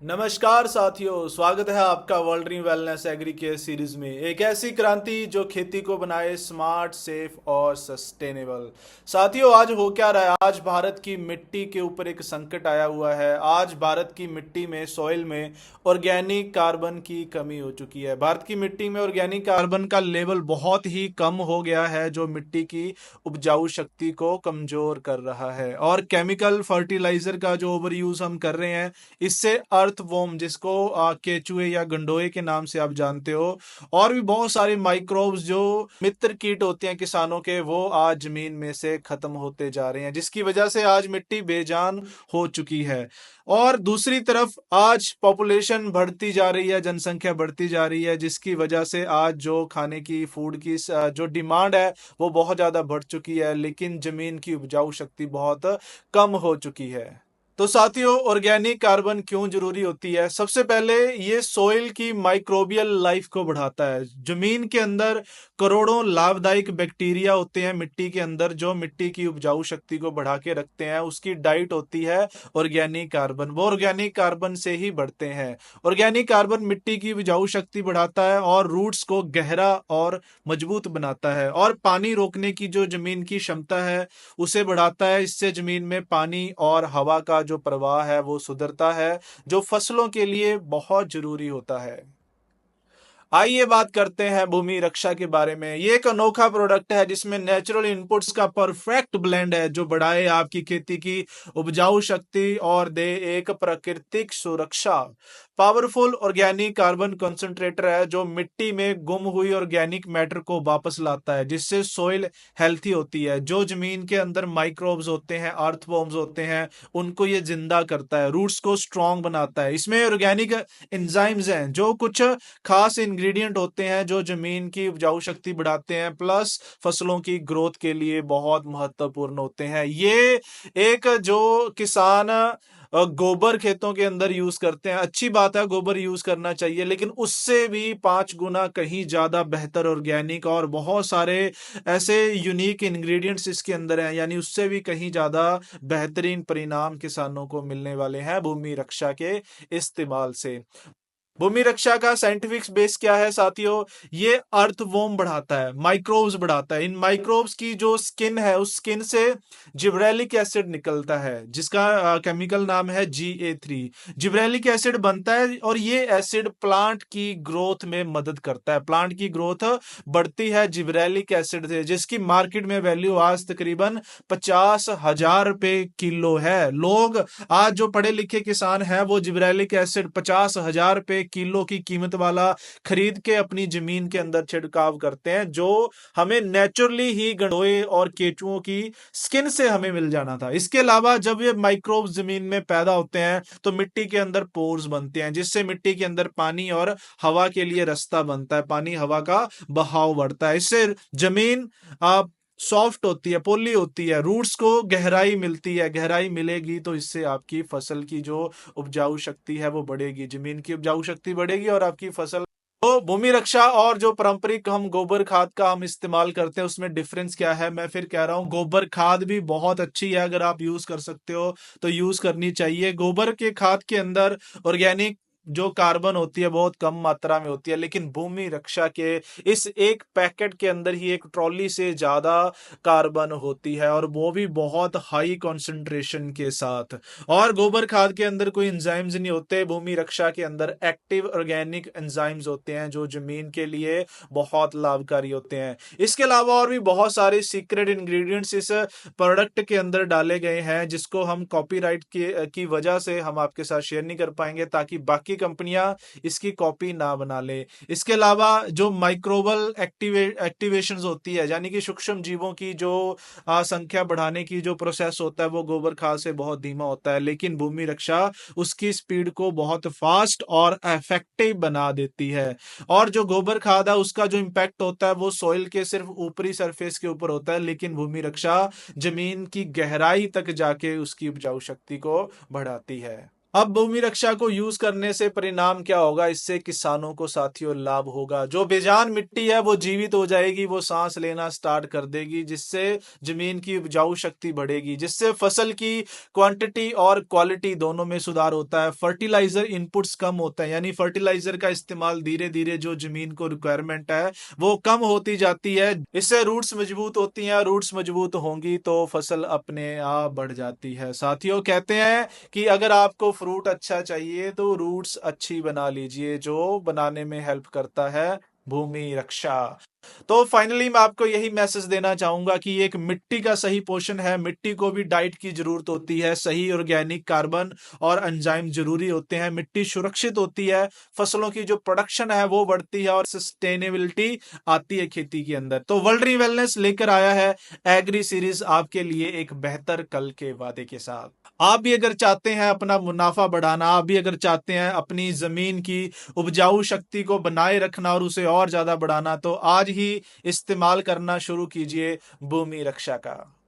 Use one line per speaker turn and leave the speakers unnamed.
नमस्कार साथियों, स्वागत है आपका world dream wellness agri care series में। एक ऐसी क्रांति जो खेती को बनाए स्मार्ट, सेफ और सस्टेनेबल। साथियों, आज हो क्या रहा है? आज भारत की मिट्टी के ऊपर एक संकट आया हुआ है। आज भारत की मिट्टी में, सॉइल में ऑर्गेनिक कार्बन की कमी हो चुकी है। भारत की मिट्टी में ऑर्गेनिक कार्बन का लेवल बहुत ही कम हो गया है, जो मिट्टी की उपजाऊ शक्ति को कमजोर कर रहा है। और केमिकल फर्टिलाइजर का जो ओवर यूज हम कर रहे हैं, इससे अर्थवॉर्म, जिसको केचुए या गंडोए के नाम से आप जानते हो, और भी बहुत सारे माइक्रोब्स जो मित्र कीट होते हैं किसानों के, वो आज जमीन में से खत्म होते जा रहे हैं, जिसकी वजह से आज मिट्टी बेजान हो चुकी है। और दूसरी तरफ आज पॉपुलेशन बढ़ती जा रही है, जनसंख्या बढ़ती जा रही है, जिसकी वजह से आज जो खाने की, फूड की जो डिमांड है वो बहुत ज़्यादा बढ़ चुकी है, लेकिन ज़मीन की उपजाऊ शक्ति बहुत कम हो चुकी है। तो साथियों, ऑर्गेनिक कार्बन क्यों जरूरी होती है? सबसे पहले ये सॉइल की माइक्रोबियल लाइफ को बढ़ाता है। जमीन के अंदर करोड़ों लाभदायक बैक्टीरिया होते हैं मिट्टी के अंदर, जो मिट्टी की उपजाऊ शक्ति को बढ़ा के रखते हैं। उसकी डाइट होती है ऑर्गेनिक कार्बन। वो ऑर्गेनिक कार्बन से ही बढ़ते हैं। ऑर्गेनिक कार्बन मिट्टी की उपजाऊ शक्ति बढ़ाता है और रूट्स को गहरा और मजबूत बनाता है, और पानी रोकने की जो जमीन की क्षमता है उसे बढ़ाता है। इससे जमीन में पानी और हवा का जो प्रवाह है वो सुधरता है, जो फसलों के लिए बहुत जरूरी होता है। आइए बात करते हैं भूमि रक्षा के बारे में। ये एक अनोखा प्रोडक्ट है जिसमें नेचुरल इनपुट्स का परफेक्ट ब्लेंड है, जो बढ़ाए आपकी खेती की उपजाऊ शक्ति और दे एक प्राकृतिक सुरक्षा। पावरफुल ऑर्गेनिक कार्बन कंसंट्रेटर है, जो मिट्टी में गुम हुई ऑर्गेनिक मैटर को वापस लाता है, जिससे सॉइल हेल्थी होती है। जो जमीन के अंदर माइक्रोब्स होते हैं, अर्थवॉर्म्स होते हैं, उनको ये जिंदा करता है, रूट्स को स्ट्रांग बनाता है। इसमें ऑर्गेनिक एंजाइम्स हैं, जो कुछ खास इंग्रेडिएंट होते हैं जो जमीन की उपजाऊ शक्ति बढ़ाते हैं, प्लस फसलों की ग्रोथ के लिए बहुत महत्वपूर्ण होते हैं। ये एक जो किसान गोबर खेतों के अंदर यूज करते हैं, अच्छी बात है, गोबर यूज करना चाहिए, लेकिन उससे भी 5 गुना कहीं ज्यादा बेहतर ऑर्गेनिक और बहुत सारे ऐसे यूनिक इंग्रेडिएंट्स इसके अंदर हैं, यानी उससे भी कहीं ज्यादा बेहतरीन परिणाम किसानों को मिलने वाले हैं भूमि रक्षा के इस्तेमाल से। भूमि रक्षा का साइंटिफिक बेस क्या है साथियों? ये अर्थवॉर्म बढ़ाता है, माइक्रोब्स बढ़ाता है। इन माइक्रोब्स की जो स्किन है, उस स्किन से जिब्रेलिक एसिड निकलता है, जिसका केमिकल नाम है GA3। जिब्रेलिक एसिड बनता है और ये एसिड प्लांट की ग्रोथ में मदद करता है। प्लांट की ग्रोथ बढ़ती है जिब्रेलिक एसिड से, जिसकी मार्केट में वैल्यू आज तकरीबन 50,000 रुपए किलो है। लोग आज जो पढ़े लिखे किसान हैं, वो जिब्रेलिक एसिड 50,000 रुपए किलो की कीमत वाला खरीद के अपनी जमीन के अंदर छिड़काव करते हैं, जो हमें नेचुरली ही गंडोए और केचुओं की स्किन से हमें मिल जाना था। इसके अलावा जब ये माइक्रोब्स जमीन में पैदा होते हैं तो मिट्टी के अंदर पोर्स बनते हैं, जिससे मिट्टी के अंदर पानी और हवा के लिए रास्ता बनता है, पानी हवा का बहाव बढ़ता है। इससे जमीन सॉफ्ट होती है, पोली होती है, रूट्स को गहराई मिलती है। गहराई मिलेगी तो इससे आपकी फसल की जो उपजाऊ शक्ति है वो बढ़ेगी, जमीन की उपजाऊ शक्ति बढ़ेगी और आपकी फसल। तो भूमि रक्षा और जो पारंपरिक हम गोबर खाद का हम इस्तेमाल करते हैं, उसमें डिफरेंस क्या है? मैं फिर कह रहा हूँ, गोबर खाद भी बहुत अच्छी है, अगर आप यूज कर सकते हो तो यूज करनी चाहिए। गोबर के खाद के अंदर ऑर्गेनिक जो कार्बन होती है बहुत कम मात्रा में होती है, लेकिन भूमि रक्षा के इस एक पैकेट के अंदर ही एक ट्रॉली से ज्यादा कार्बन होती है, और वो भी बहुत हाई कंसंट्रेशन के साथ। और गोबर खाद के अंदर कोई एंजाइम्स नहीं होते। भूमि रक्षा के अंदर एक्टिव ऑर्गेनिक एंजाइम्स होते हैं, जो जमीन के लिए बहुत लाभकारी होते हैं। इसके अलावा और भी बहुत सारे सीक्रेट इंग्रेडिएंट्स इस प्रोडक्ट के अंदर डाले गए हैं, जिसको हम कॉपीराइट की वजह से हम आपके साथ शेयर नहीं कर पाएंगे, ताकि बाकी कंपनियां इसकी कॉपी ना बना ले। इसके अलावा जो माइक्रोबल एक्टिवेशंस होती है, यानी कि सूक्ष्म जीवों की जो संख्या बढ़ाने की जो प्रोसेस होता है, वो गोबर खाद से बहुत धीमा होता है, लेकिन भूमि रक्षा उसकी स्पीड को बहुत फास्ट और इफेक्टिव बना देती है। और जो गोबर खाद है उसका जो इम्पैक्ट होता है वो सॉइल के सिर्फ ऊपरी सरफेस के ऊपर होता है, लेकिन भूमि रक्षा जमीन की गहराई तक जाके उसकी उपजाऊ शक्ति को बढ़ाती है। अब भूमि रक्षा को यूज करने से परिणाम क्या होगा? इससे किसानों को साथियों लाभ होगा। जो बेजान मिट्टी है वो जीवित हो जाएगी, वो सांस लेना स्टार्ट कर देगी, जिससे जमीन की उपजाऊ शक्ति बढ़ेगी, जिससे फसल की क्वांटिटी और क्वालिटी दोनों में सुधार होता है। फर्टिलाइजर इनपुट्स कम होता है, यानी फर्टिलाइजर का इस्तेमाल धीरे धीरे जो जमीन को रिक्वायरमेंट है वो कम होती जाती है। इससे रूट्स मजबूत होती हैं, रूट्स मजबूत होंगी तो फसल अपने आप बढ़ जाती है। साथियों, कहते हैं कि अगर आपको फ्रूट अच्छा चाहिए तो रूट्स अच्छी बना लीजिए, जो बनाने में हेल्प करता है भूमि रक्षा। तो फाइनली मैं आपको यही मैसेज देना चाहूंगा कि एक मिट्टी का सही पोषण है। मिट्टी को भी डाइट की जरूरत होती है, सही ऑर्गेनिक कार्बन और एंजाइम जरूरी होते हैं। मिट्टी सुरक्षित होती है, फसलों की जो प्रोडक्शन है वो बढ़ती है और सस्टेनेबिलिटी आती है खेती के अंदर। तो वर्ल्ड री वेलनेस लेकर आया है एग्री सीरीज आपके लिए एक बेहतर कल के वादे के साथ। आप भी अगर चाहते हैं अपना मुनाफा बढ़ाना, आप भी अगर चाहते हैं अपनी जमीन की उपजाऊ शक्ति को बनाए रखना और उसे और ज्यादा बढ़ाना, तो आज ही इस्तेमाल करना शुरू कीजिए भूमि रक्षा का।